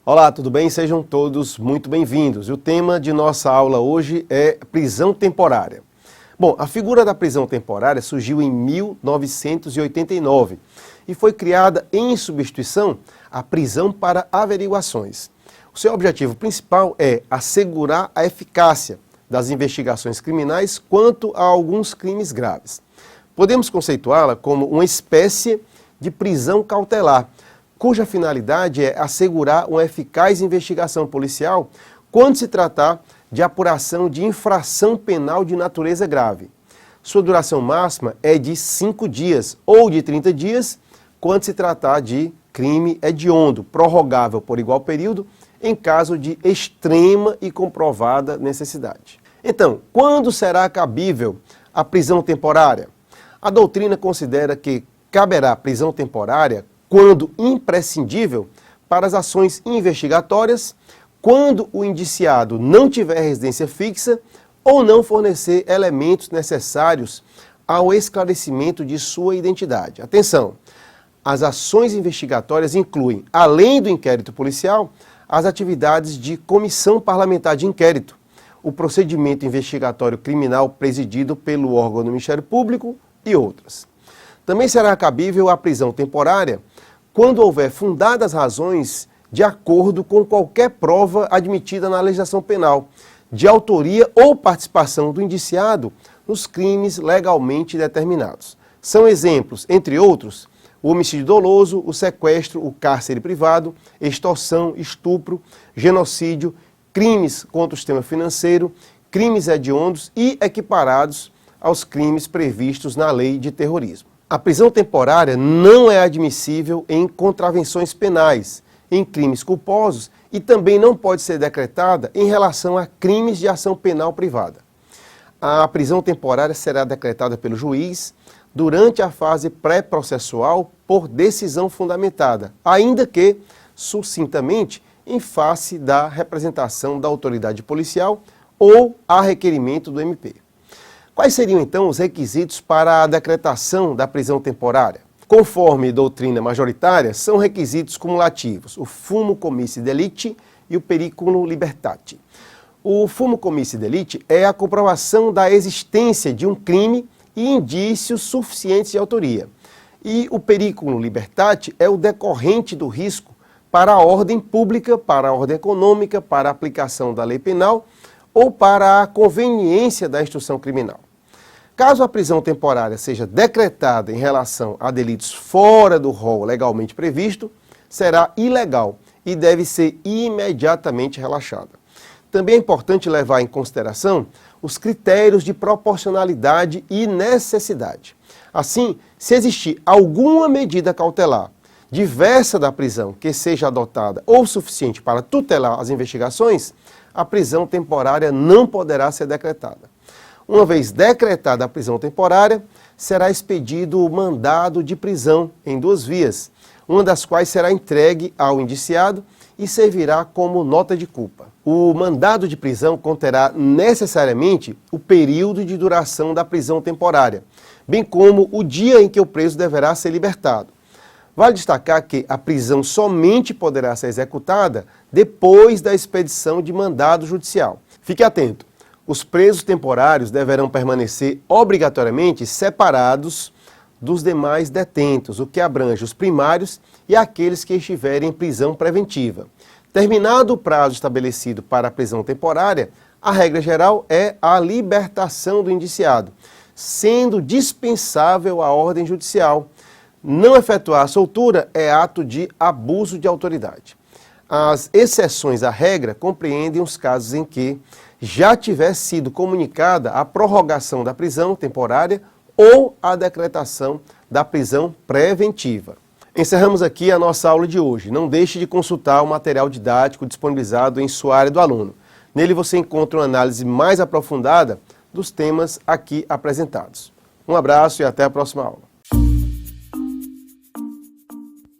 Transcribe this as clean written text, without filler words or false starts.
Olá, tudo bem? Sejam todos muito bem-vindos. E o tema de nossa aula hoje é prisão temporária. Bom, a figura da prisão temporária surgiu em 1989 e foi criada em substituição à prisão para averiguações. O seu objetivo principal é assegurar a eficácia das investigações criminais quanto a alguns crimes graves. Podemos conceituá-la como uma espécie de prisão cautelar, cuja finalidade é assegurar uma eficaz investigação policial quando se tratar de apuração de infração penal de natureza grave. Sua duração máxima é de 5 dias ou de 30 dias quando se tratar de crime hediondo, prorrogável por igual período em caso de extrema e comprovada necessidade. Então, quando será cabível a prisão temporária? A doutrina considera que caberá prisão temporária quando imprescindível para as ações investigatórias, quando o indiciado não tiver residência fixa ou não fornecer elementos necessários ao esclarecimento de sua identidade. Atenção, as ações investigatórias incluem, além do inquérito policial, as atividades de comissão parlamentar de inquérito, o procedimento investigatório criminal presidido pelo órgão do Ministério Público e outras. Também será cabível a prisão temporária quando houver fundadas razões de acordo com qualquer prova admitida na legislação penal, de autoria ou participação do indiciado nos crimes legalmente determinados. São exemplos, entre outros, o homicídio doloso, o sequestro, o cárcere privado, extorsão, estupro, genocídio, crimes contra o sistema financeiro, crimes hediondos e equiparados aos crimes previstos na lei de terrorismo. A prisão temporária não é admissível em contravenções penais, em crimes culposos e também não pode ser decretada em relação a crimes de ação penal privada. A prisão temporária será decretada pelo juiz durante a fase pré-processual por decisão fundamentada, ainda que, sucintamente, em face da representação da autoridade policial ou a requerimento do MP. Quais seriam, então, os requisitos para a decretação da prisão temporária? Conforme doutrina majoritária, são requisitos cumulativos, o fumo comissi delicti e o periculum libertate. O fumo comissi delicti é a comprovação da existência de um crime e indícios suficientes de autoria. E o periculum libertate é o decorrente do risco para a ordem pública, para a ordem econômica, para a aplicação da lei penal ou para a conveniência da instrução criminal. Caso a prisão temporária seja decretada em relação a delitos fora do rol legalmente previsto, será ilegal e deve ser imediatamente relaxada. Também é importante levar em consideração os critérios de proporcionalidade e necessidade. Assim, se existir alguma medida cautelar diversa da prisão que seja adotada ou suficiente para tutelar as investigações, a prisão temporária não poderá ser decretada. Uma vez decretada a prisão temporária, será expedido o mandado de prisão em 2 vias, uma das quais será entregue ao indiciado e servirá como nota de culpa. O mandado de prisão conterá necessariamente o período de duração da prisão temporária, bem como o dia em que o preso deverá ser libertado. Vale destacar que a prisão somente poderá ser executada depois da expedição de mandado judicial. Fique atento. Os presos temporários deverão permanecer obrigatoriamente separados dos demais detentos, o que abrange os primários e aqueles que estiverem em prisão preventiva. Terminado o prazo estabelecido para a prisão temporária, a regra geral é a libertação do indiciado, sendo dispensável a ordem judicial. Não efetuar a soltura é ato de abuso de autoridade. As exceções à regra compreendem os casos em que já tiver sido comunicada a prorrogação da prisão temporária ou a decretação da prisão preventiva. Encerramos aqui a nossa aula de hoje. Não deixe de consultar o material didático disponibilizado em sua área do aluno. Nele você encontra uma análise mais aprofundada dos temas aqui apresentados. Um abraço e até a próxima aula.